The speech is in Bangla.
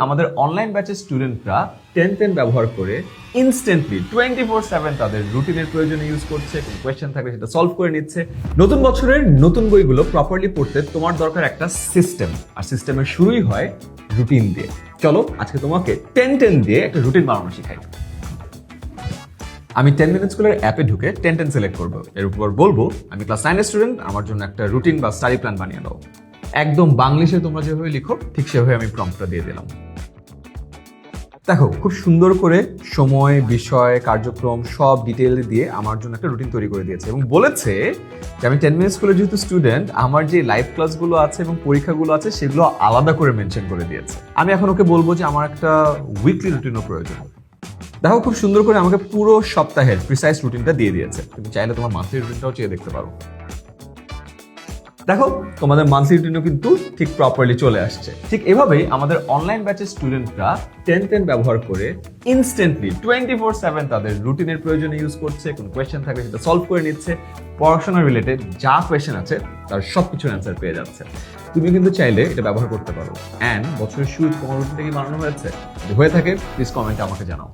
আমাদের অনলাইন ব্যাচের স্টুডেন্টরা 10 ব্যবহার করে ইনস্ট্যান্টলি 24/7 তাদের রুটিনের প্রয়োজনে ইউজ করছে। কোনো কোয়েশ্চেন থাকলে সেটা সলভ করে নিচ্ছে। নতুন বছরের নতুন বইগুলো প্রপারলি পড়তে তোমার দরকার একটা সিস্টেম, আর সিস্টেমের শুরুই হয় রুটিন দিয়ে। চলো আজকে তোমাকে 10 দিয়ে একটা রুটিন বানানো শেখাই। আমি 10 মিনিট স্কুলের অ্যাপে ঢুকে 10 সিলেক্ট করবো। এর উপর বলবো আমি ক্লাস 9 স্টুডেন্ট, আমার জন্য একটা রুটিন বা স্টাডি প্ল্যান বানিয়ে দাও। একদম বাংলিশে তোমরা যেভাবে লিখো ঠিক সেভাবে আমি প্রম্পটটা দিয়ে দিলাম। দেখো খুব সুন্দর করে সময়, বিষয়, কার্যক্রম সব ডিটেইল দিয়ে আমার জন্য একটা রুটিন তৈরি করে দিয়েছে এবং বলেছে যে আমি 10 মিনিট স্কুলের যেহেতু স্টুডেন্ট, আমার যে লাইভ ক্লাসগুলো আছে এবং পরীক্ষাগুলো আছে সেগুলো আলাদা করে মেনশন করে দিয়েছে। আমি এখন ওকে বলবো যে আমার একটা উইকলি রুটিনও প্রয়োজন। দেখো খুব সুন্দর করে আমাকে পুরো সপ্তাহের প্রিসাইজ রুটিনটা দিয়ে দিয়েছে। তুমি চাইলে তোমার মান্থলি রুটিনটাও চেয়ে দেখতে পারো। দেখো তোমাদের মান্থলি রুটিনও কিন্তু ঠিক প্রপারলি চলে আসছে। ঠিক এভাবেই আমাদের অনলাইন ব্যাচের স্টুডেন্টরা 10 ব্যবহার করে ইনস্ট্যান্টলি 24/7 তাদের রুটিনের প্রয়োজনে ইউজ করছে। কোনো কোয়েশ্চেন থাকলে সেটা সলভ করে নিচ্ছে। পড়াশোনা রিলেটেড যা কোয়েশ্চেন আছে তার সবকিছুর অ্যান্সার পেয়ে যাচ্ছে। তুমি কিন্তু চাইলে এটা ব্যবহার করতে পারো। অ্যান্ড বছরের শুরুতে তোমার রুটিনটা কি বানানো হয়েছে? যদি হয়ে থাকে প্লিজ কমেন্টে আমাকে জানাও।